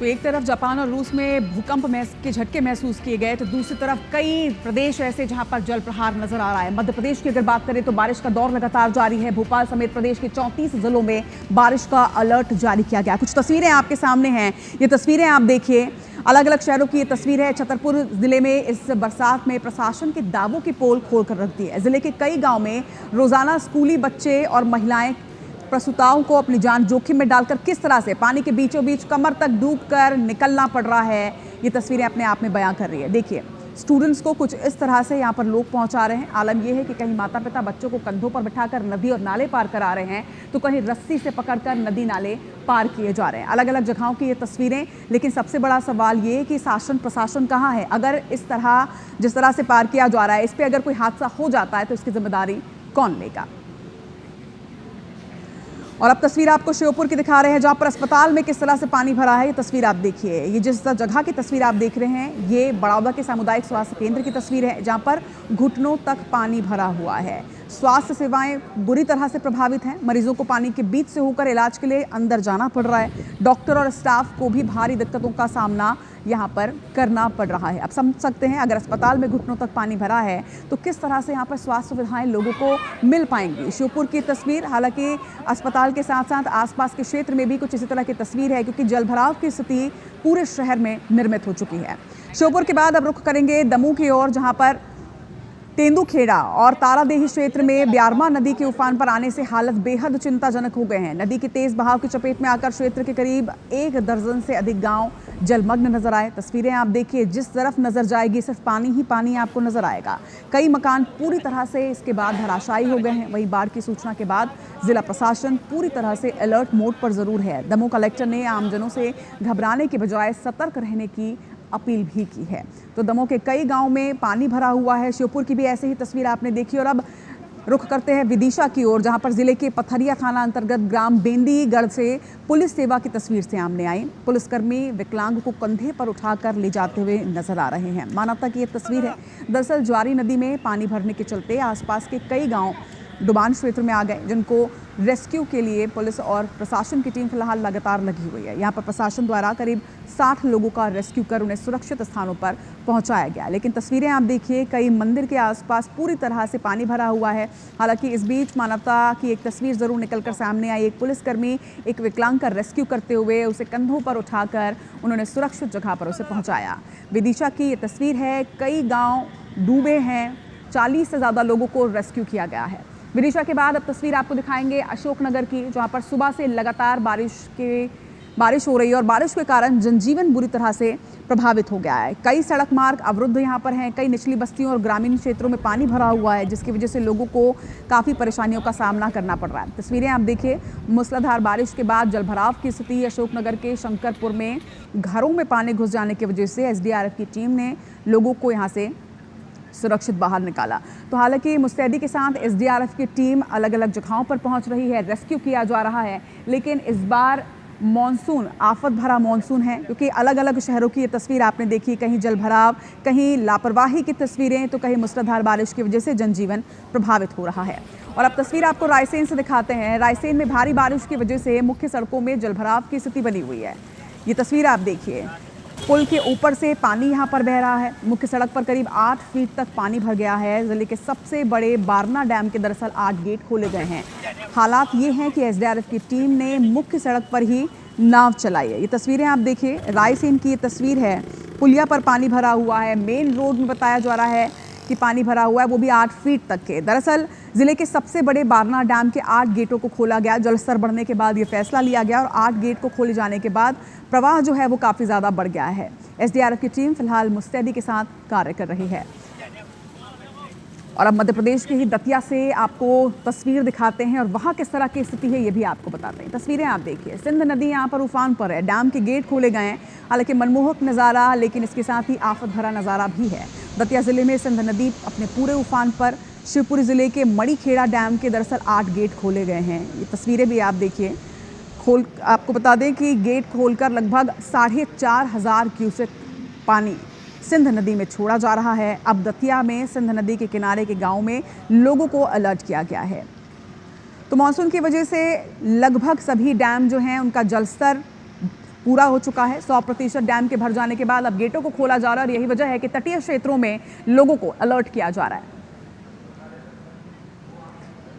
एक तरफ जापान और रूस में भूकंप के झटके महसूस किए गए, तो दूसरी तरफ कई प्रदेश ऐसे जहां पर जल प्रहार नजर आ रहा है। मध्य प्रदेश की अगर बात करें तो बारिश का दौर लगातार जारी है। भोपाल समेत प्रदेश के 34 जिलों में बारिश का अलर्ट जारी किया गया। कुछ तस्वीरें आपके सामने हैं, ये तस्वीरें आप देखिए, अलग अलग शहरों की ये तस्वीर है। छतरपुर जिले में इस बरसात में प्रशासन के दावों की पोल खोलकर रख दी है। जिले के कई गाँव में रोजाना स्कूली बच्चे और महिलाएं प्रसूताओं को अपनी जान जोखिम में डालकर किस तरह से पानी के बीचों बीच कमर तक डूबकर निकलना पड़ रहा है, ये तस्वीरें अपने आप में बयां कर रही है। देखिए, स्टूडेंट्स को कुछ इस तरह से यहाँ पर लोग पहुँचा रहे हैं। आलम यह है कि कहीं माता पिता बच्चों को कंधों पर बिठाकर नदी और नाले पार करा रहे हैं, तो कहीं रस्सी से पकड़कर नदी नाले पार किए जा रहे हैं। अलग अलग जगहों की ये तस्वीरें, लेकिन सबसे बड़ा सवाल ये है कि शासन प्रशासन कहाँ है। अगर इस तरह जिस तरह से पार किया जा रहा है, इस पर अगर कोई हादसा हो जाता है तो इसकी जिम्मेदारी कौन लेगा। और अब तस्वीर आपको श्योपुर की दिखा रहे हैं, जहां पर अस्पताल में किस तरह से पानी भरा है। ये तस्वीर आप देखिए, ये जिस जगह की तस्वीर आप देख रहे हैं, ये बड़ौदा के सामुदायिक स्वास्थ्य केंद्र की तस्वीर है, जहां पर घुटनों तक पानी भरा हुआ है। स्वास्थ्य सेवाएं बुरी तरह से प्रभावित हैं। मरीजों को पानी के बीच से होकर इलाज के लिए अंदर जाना पड़ रहा है। डॉक्टर और स्टाफ को भी भारी दिक्कतों का सामना यहाँ पर करना पड़ रहा है। अब समझ सकते हैं, अगर अस्पताल में घुटनों तक पानी भरा है तो किस तरह से यहाँ पर स्वास्थ्य सुविधाएं लोगों को मिल पाएंगी। श्योपुर की तस्वीर, हालांकि अस्पताल के साथ साथ आसपास के क्षेत्र में भी कुछ इसी तरह की तस्वीर है, क्योंकि जलभराव की स्थिति पूरे शहर में निर्मित हो चुकी है। श्योपुर के बाद अब रुख करेंगे दमोह की ओर, जहाँ पर तेंदुखेड़ा और तारादेही क्षेत्र में ब्यारमा नदी के उफान पर आने से हालत बेहद चिंताजनक हो गए हैं। नदी के तेज बहाव की चपेट में आकर क्षेत्र के करीब 1 दर्जन से अधिक गांव जलमग्न नजर आए। तस्वीरें आप देखिए, जिस तरफ नजर जाएगी सिर्फ पानी ही पानी आपको नजर आएगा। कई मकान पूरी तरह से इसके बाद धराशायी हो गए हैं। वहीं बाढ़ की सूचना के बाद जिला प्रशासन पूरी तरह से अलर्ट मोड पर जरूर है। दमोह कलेक्टर ने आमजनों से घबराने के बजाय सतर्क रहने की अपील भी की है। तो दमोह के कई गांव में पानी भरा हुआ है। श्योपुर की भी ऐसे ही तस्वीर आपने देखी। और अब रुख करते हैं विदिशा की ओर, जहां पर जिले के पथरिया थाना अंतर्गत ग्राम बेंदीगढ़ से पुलिस सेवा की तस्वीर सामने आई। पुलिसकर्मी विकलांग को कंधे पर उठाकर ले जाते हुए नजर आ रहे हैं। मानवता की ये तस्वीर है। दरअसल ज्वारी नदी में पानी भरने के चलते आसपास के कई गाँव डुबान क्षेत्र में आ गए, जिनको रेस्क्यू के लिए पुलिस और प्रशासन की टीम फिलहाल लगातार लगी हुई है। यहाँ पर प्रशासन द्वारा करीब 60 लोगों का रेस्क्यू कर उन्हें सुरक्षित स्थानों पर पहुंचाया गया। लेकिन तस्वीरें आप देखिए, कई मंदिर के आसपास पूरी तरह से पानी भरा हुआ है। हालांकि इस बीच मानवता की एक तस्वीर जरूर निकलकर सामने आई। एक पुलिसकर्मी एक विकलांग का रेस्क्यू करते हुए उसे कंधों पर उठाकर उन्होंने सुरक्षित जगह पर उसे पहुँचाया। विदिशा की ये तस्वीर है, कई गाँव डूबे हैं, 40 से ज़्यादा लोगों को रेस्क्यू किया गया है। विदिशा के बाद अब तस्वीर आपको दिखाएंगे अशोकनगर की, जहां पर सुबह से लगातार बारिश हो रही है और बारिश के कारण जनजीवन बुरी तरह से प्रभावित हो गया है। कई सड़क मार्ग अवरुद्ध यहाँ पर हैं। कई निचली बस्तियों और ग्रामीण क्षेत्रों में पानी भरा हुआ है, जिसकी वजह से लोगों को काफ़ी परेशानियों का सामना करना पड़ रहा है। तस्वीरें आप देखिए, मूसलाधार बारिश के बाद जलभराव की स्थिति। अशोकनगर के शंकरपुर में घरों में पानी घुस जाने की वजह से SDRF की टीम ने लोगों को यहाँ से सुरक्षित बाहर निकाला। तो हालांकि मुस्तैदी के साथ SDRF की टीम अलग अलग जगहों पर पहुंच रही है, रेस्क्यू किया जा रहा है। लेकिन इस बार मॉनसून आफत भरा मॉनसून है, क्योंकि अलग अलग शहरों की ये तस्वीर आपने देखी, कहीं जलभराव, कहीं लापरवाही की तस्वीरें, तो कहीं मूसलाधार बारिश की वजह से जनजीवन प्रभावित हो रहा है। और अब तस्वीर आपको रायसेन से दिखाते हैं। रायसेन में भारी बारिश की वजह से मुख्य सड़कों में जलभराव की स्थिति बनी हुई है। ये तस्वीर आप देखिए, पुल के ऊपर से पानी यहाँ पर बह रहा है। मुख्य सड़क पर करीब 8 फीट तक पानी भर गया है। जिले के सबसे बड़े बारना डैम के दरअसल 8 गेट खोले गए हैं। हालात ये हैं कि SDRF की टीम ने मुख्य सड़क पर ही नाव चलाई है। ये तस्वीरें आप देखिए, रायसेन की ये तस्वीर है। पुलिया पर पानी भरा हुआ है। मेन रोड में बताया जा रहा है कि पानी भरा हुआ है, वो भी 8 फीट तक के। दरअसल जिले के सबसे बड़े बारना डैम के 8 गेटों को खोला गया। जलस्तर बढ़ने के बाद ये फैसला लिया गया और 8 गेट को खोले जाने के बाद प्रवाह जो है वो काफ़ी ज़्यादा बढ़ गया है। SDRF की टीम फिलहाल मुस्तैदी के साथ कार्य कर रही है। और अब मध्य प्रदेश के ही दतिया से आपको तस्वीर दिखाते हैं और वहाँ किस तरह की स्थिति है ये भी आपको बताते हैं। तस्वीरें आप देखिए, सिंध नदी यहाँ पर उफान पर है। डैम के गेट खोले गए हैं। हालांकि मनमोहक नज़ारा, लेकिन इसके साथ ही आफत भरा नज़ारा भी है। दतिया जिले में सिंध नदी अपने पूरे उफान पर। शिवपुरी जिले के मणिखेड़ा डैम के दरअसल 8 गेट खोले गए हैं। ये तस्वीरें भी आप देखिए। आपको बता दें कि गेट खोलकर लगभग 4,500 क्यूसेक पानी सिंध नदी में छोड़ा जा रहा है। अब दतिया में सिंध नदी के किनारे के गांव में लोगों को अलर्ट किया गया है। तो मानसून की वजह से लगभग सभी डैम जो हैं उनका जलस्तर पूरा हो चुका है। 100% डैम के भर जाने के बाद अब गेटों को खोला जा रहा है और यही वजह है कि तटीय क्षेत्रों में लोगों को अलर्ट किया जा रहा है।